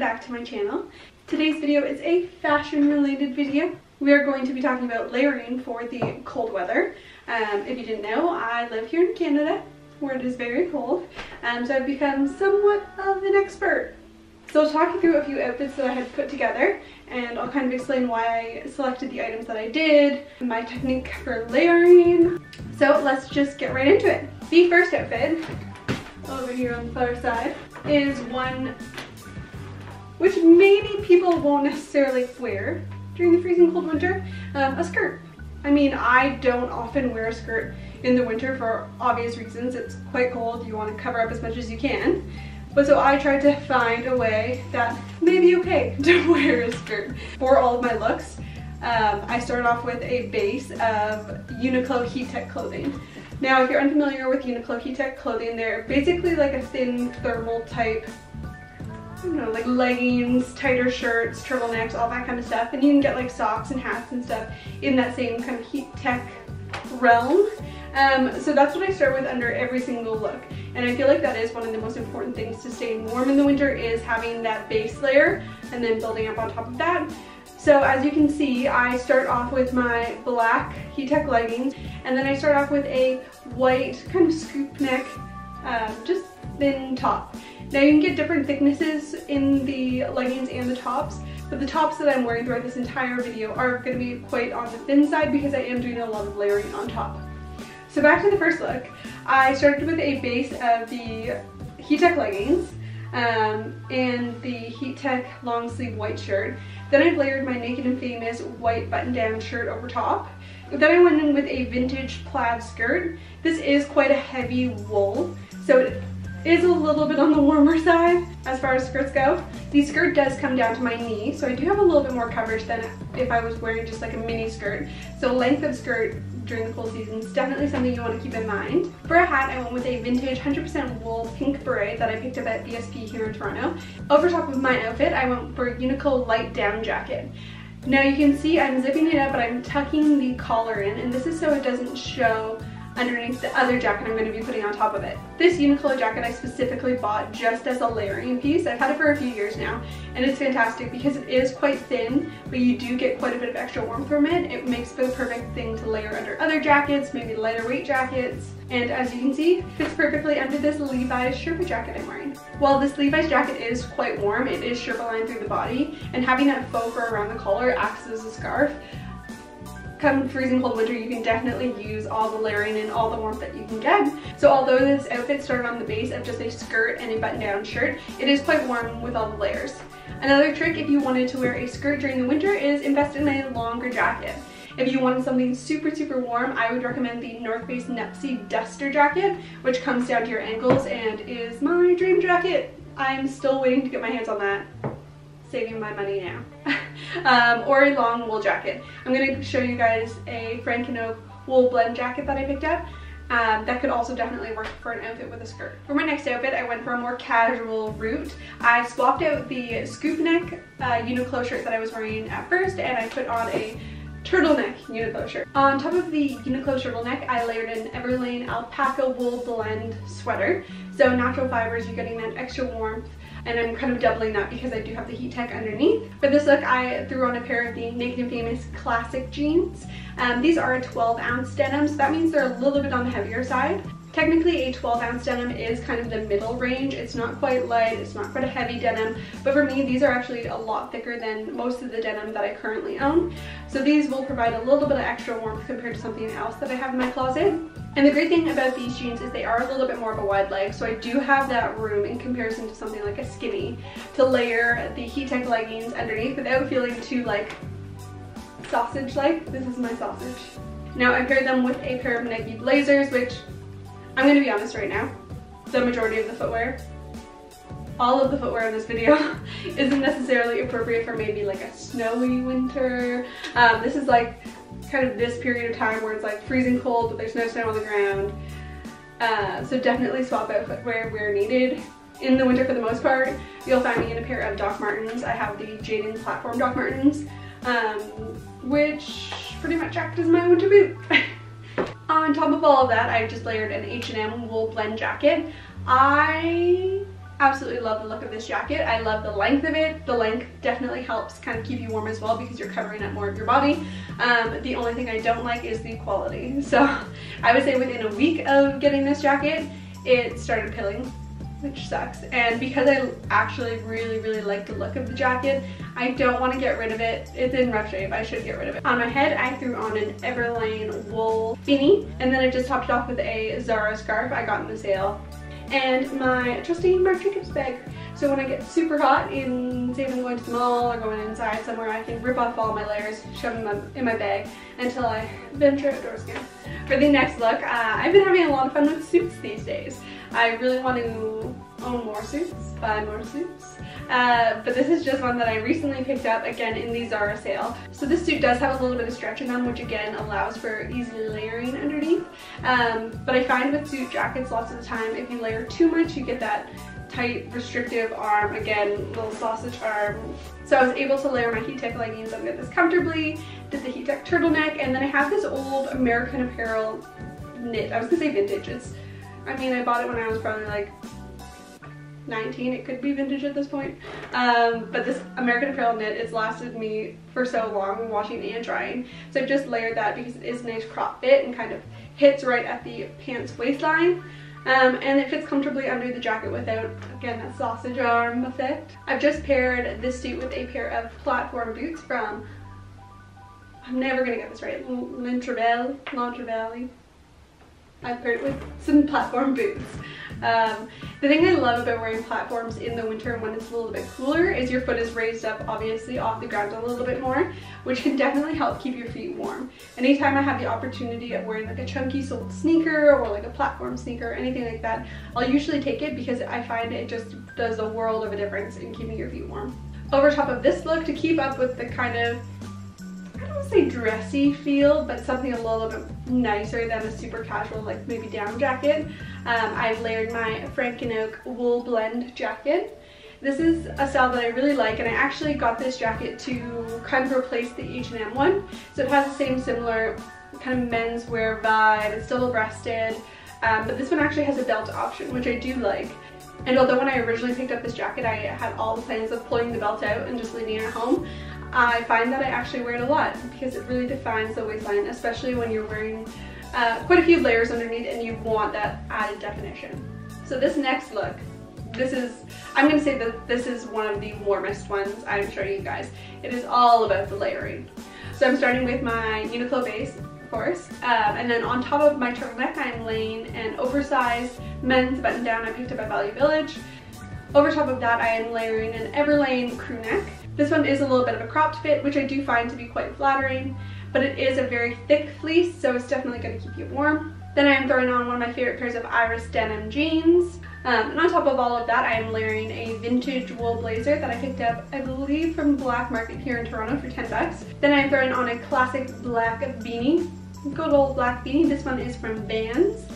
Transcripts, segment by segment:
back to my channel. Today's video is a fashion related video. We are going to be talking about layering for the cold weather. If you didn't know, I live here in Canada where it is very cold, so I've become somewhat of an expert. So I'll talk you through a few outfits that I had put together, and I'll kind of explain why I selected the items that I did, my technique for layering. So let's just get right into it. The first outfit, over here on the far side, is one which maybe people won't necessarily wear during the freezing cold winter, a skirt. I mean, I don't often wear a skirt in the winter for obvious reasons. It's quite cold, you want to cover up as much as you can. But so I tried to find a way that may be okay to wear a skirt. For all of my looks, I started off with a base of Uniqlo heat tech clothing. Now, if you're unfamiliar with Uniqlo heat tech clothing, they're basically like a thin thermal type, I don't know, like leggings, tighter shirts, turtlenecks, all that kind of stuff. And you can get like socks and hats and stuff in that same kind of heat tech realm. So that's what I start with under every single look. And I feel like that is one of the most important things to staying warm in the winter, is having that base layer and then building up on top of that. So as you can see, I start off with my black heat tech leggings, and then I start off with a white kind of scoop neck, just thin top. Now you can get different thicknesses in the leggings and the tops, but the tops that I'm wearing throughout this entire video are going to be quite on the thin side because I am doing a lot of layering on top. So back to the first look, I started with a base of the heat tech leggings and the heat tech long sleeve white shirt. Then I've layered my Naked and Famous white button down shirt over top. Then I went in with a vintage plaid skirt. This is quite a heavy wool, so it is a little bit on the warmer side as far as skirts go. The skirt does come down to my knee, so I do have a little bit more coverage than if I was wearing just like a mini skirt. So length of skirt during the cold season is definitely something you want to keep in mind. For a hat, I went with a vintage 100% wool pink beret that I picked up at BSP here in Toronto. Over top of my outfit, I went for a Uniqlo light down jacket. Now you can see I'm zipping it up, but I'm tucking the collar in, and this is so it doesn't show underneath the other jacket I'm going to be putting on top of it. This Uniqlo jacket I specifically bought just as a layering piece. I've had it for a few years now, and it's fantastic because it is quite thin, but you do get quite a bit of extra warmth from it. It makes for the perfect thing to layer under other jackets, maybe lighter weight jackets, and as you can see, fits perfectly under this Levi's Sherpa jacket I'm wearing. While this Levi's jacket is quite warm, it is Sherpa lined through the body, and having that faux fur around the collar acts as a scarf. Come freezing cold winter, you can definitely use all the layering and all the warmth that you can get. So although this outfit started on the base of just a skirt and a button-down shirt, it is quite warm with all the layers. Another trick if you wanted to wear a skirt during the winter is invest in a longer jacket. If you wanted something super warm, I would recommend the North Face Nuptse Duster jacket, which comes down to your ankles and is my dream jacket. I'm still waiting to get my hands on that. Saving my money now. Or a long wool jacket. I'm going to show you guys a Frank & Oak wool blend jacket that I picked up. That could also definitely work for an outfit with a skirt. For my next outfit, I went for a more casual route. I swapped out the scoop neck Uniqlo shirt that I was wearing at first, and I put on a turtleneck Uniqlo shirt. On top of the Uniqlo turtleneck, I layered an Everlane alpaca wool blend sweater. So natural fibers, you're getting that extra warmth, and I'm kind of doubling that because I do have the heat tech underneath. For this look, I threw on a pair of the Naked and Famous classic jeans. These are a 12-ounce denim, so that means they're a little bit on the heavier side. Technically, a 12-ounce denim is kind of the middle range. It's not quite light, it's not quite a heavy denim, but for me, these are actually a lot thicker than most of the denim that I currently own. So these will provide a little bit of extra warmth compared to something else that I have in my closet. And the great thing about these jeans is they are a little bit more of a wide leg, so I do have that room in comparison to something like a skinny to layer the heat tech leggings underneath without feeling too like sausage-like. This is my sausage. Now I paired them with a pair of Nike blazers, which I'm going to be honest right now, the majority of the footwear, all of the footwear in this video isn't necessarily appropriate for maybe like a snowy winter. This is like kind of this period of time where it's like freezing cold but there's no snow on the ground. So definitely swap out footwear where needed. In the winter for the most part, you'll find me in a pair of Doc Martens. I have the Jaden platform Doc Martens, which pretty much act as my winter boot. On top of all of that, I've just layered an H&M wool blend jacket. I Absolutely love the look of this jacket. I love the length of it. The length definitely helps kind of keep you warm as well because you're covering up more of your body. The only thing I don't like is the quality. So I would say within a week of getting this jacket, it started pilling, which sucks. And because I actually really like the look of the jacket, I don't want to get rid of it. It's in rough shape. I should get rid of it. On my head, I threw on an Everlane wool beanie, and then I just topped it off with a Zara scarf I got in the sale, and my trusty Marc Jacobs bag. So when I get super hot, say if I'm going to the mall or going inside somewhere, I can rip off all my layers, shove them in my bag until I venture outdoors again. For the next look, I've been having a lot of fun with suits these days. I really want to own more suits, buy more suits. But this is just one that I recently picked up, again in the Zara sale. So this suit does have a little bit of stretching on, which again allows for easy layering underneath. But I find with suit jackets lots of the time, if you layer too much, you get that tight, restrictive arm, again, little sausage arm. So I was able to layer my heat tech leggings under this comfortably, did the heat tech turtleneck, and then I have this old American Apparel knit. I was gonna say vintage. I bought it when I was probably like 19, it could be vintage at this point. But this American Apparel knit, it's lasted me for so long, washing and drying. So I've just layered that because it is a nice crop fit and kind of hits right at the pants waistline. And it fits comfortably under the jacket without, again, that sausage arm effect. I've just paired this suit with a pair of platform boots from, I'm never gonna get this right, Lantravelli. I've paired it with some platform boots. The thing I love about wearing platforms in the winter when it's a little bit cooler is your foot is raised up obviously off the ground a little bit more, which can definitely help keep your feet warm. Anytime I have the opportunity of wearing like a chunky soled sneaker or like a platform sneaker or anything like that, I'll usually take it because I find it just does a world of a difference in keeping your feet warm. Over top of this look, to keep up with the kind of, I don't want to say dressy feel, but something a little bit nicer than a super casual, like maybe down jacket, I've layered my Frank & Oak wool blend jacket. This is a style that I really like, and I actually got this jacket to kind of replace the H&M one. So it has the same similar kind of menswear vibe. It's double-breasted, but this one actually has a belt option, which I do like. And although when I originally picked up this jacket, I had all the plans of pulling the belt out and just leaving it at home, I find that I actually wear it a lot because it really defines the waistline, especially when you're wearing quite a few layers underneath and you want that added definition. So this next look, I'm going to say that this is one of the warmest ones I'm showing you guys. It is all about the layering. So I'm starting with my Uniqlo base, of course, and then on top of my turtleneck I'm laying an oversized men's button down I picked up at Value Village. Over top of that I am layering an Everlane crew neck. This one is a little bit of a cropped fit, which I do find to be quite flattering, but it is a very thick fleece, so it's definitely going to keep you warm. Then I am throwing on one of my favorite pairs of Iris denim jeans. And on top of all of that, I am layering a vintage wool blazer that I picked up, I believe, from Black Market here in Toronto for 10 bucks. Then I am throwing on a classic black beanie, good old black beanie. This one is from Vans.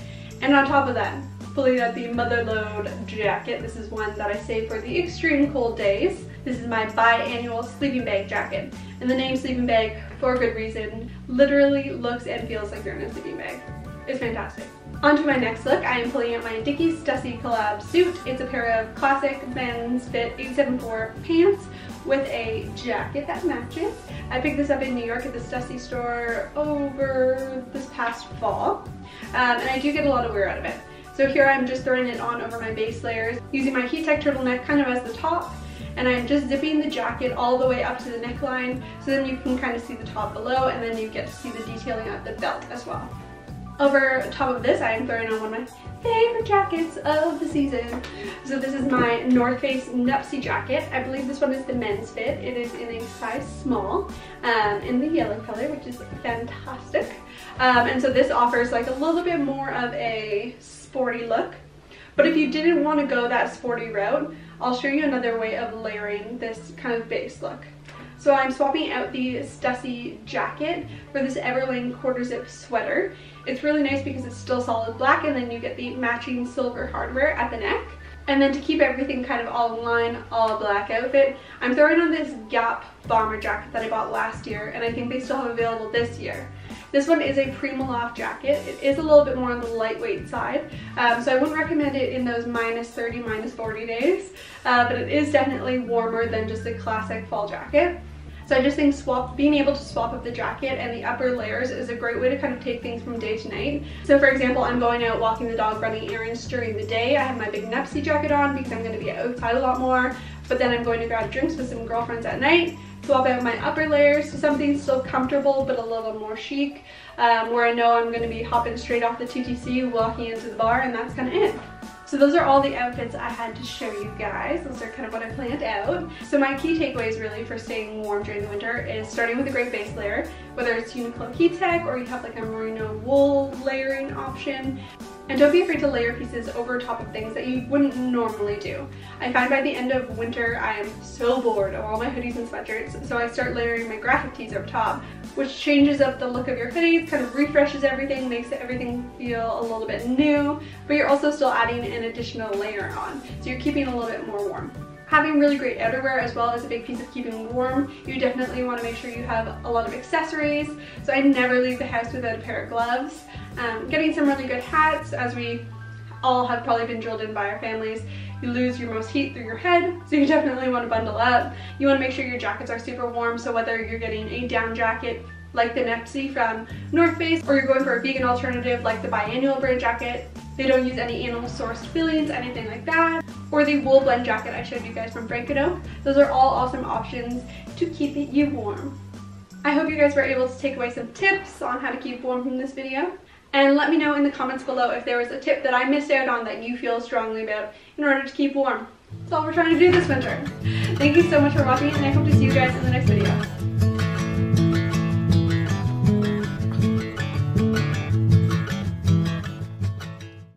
And on top of that, pulling out the Motherload jacket. This is one that I save for the extreme cold days. This is my biannual sleeping bag jacket. And the name sleeping bag, for a good reason, literally looks and feels like you're in a sleeping bag. It's fantastic. On to my next look, I am pulling out my Dickies Stussy collab suit. It's a pair of classic men's fit 874 pants with a jacket that matches. I picked this up in New York at the Stussy store over this past fall, and I do get a lot of wear out of it. So here I'm just throwing it on over my base layers, using my heat tech turtleneck kind of as the top, and I'm just zipping the jacket all the way up to the neckline, so then you can kind of see the top below, and then you get to see the detailing of the belt as well. Over top of this, I am throwing on one of my favorite jackets of the season. So this is my North Face Nupsy jacket. I believe this one is the men's fit. It is in a size small, in the yellow color, which is fantastic. And so this offers like a little bit more of a sporty look. But if you didn't want to go that sporty route, I'll show you another way of layering this kind of base look. So I'm swapping out the Stussy jacket for this Everlane quarter zip sweater. It's really nice because it's still solid black, and then you get the matching silver hardware at the neck. And then to keep everything kind of all in line, all black outfit, I'm throwing on this Gap bomber jacket that I bought last year, and I think they still have available this year. This one is a Primaloft jacket. It is a little bit more on the lightweight side, so I wouldn't recommend it in those -30, -40 days, but it is definitely warmer than just a classic fall jacket. So I just think being able to swap up the jacket and the upper layers is a great way to kind of take things from day to night. So for example, I'm going out walking the dog, running errands during the day. I have my big Nepsy jacket on because I'm going to be outside a lot more, but then I'm going to grab drinks with some girlfriends at night, swap out my upper layers to something still comfortable but a little more chic, where I know I'm going to be hopping straight off the TTC, walking into the bar, and that's kind of it. So those are all the outfits I had to show you guys. Those are kind of what I planned out. So my key takeaways really for staying warm during the winter is starting with a great base layer, whether it's Uniqlo Heat Tech or you have like a merino wool layering option. And don't be afraid to layer pieces over top of things that you wouldn't normally do. I find by the end of winter I am so bored of all my hoodies and sweatshirts, so I start layering my graphic tees over top, which changes up the look of your hoodies, kind of refreshes everything, makes everything feel a little bit new, but you're also still adding an additional layer on, so you're keeping a little bit more warm. Having really great outerwear as well is a big piece of keeping warm. You definitely want to make sure you have a lot of accessories, so I never leave the house without a pair of gloves. Getting some really good hats, as we all have probably been drilled in by our families. You lose your most heat through your head, so you definitely want to bundle up. You want to make sure your jackets are super warm, so whether you're getting a down jacket like the Nepsy from North Face, or you're going for a vegan alternative like the Biannual brand jacket, they don't use any animal sourced fillings, anything like that, or the wool blend jacket I showed you guys from Francodo. Those are all awesome options to keep you warm. I hope you guys were able to take away some tips on how to keep warm from this video. And let me know in the comments below if there was a tip that I missed out on that you feel strongly about in order to keep warm. That's all we're trying to do this winter. Thank you so much for watching, and I hope to see you guys in the next video.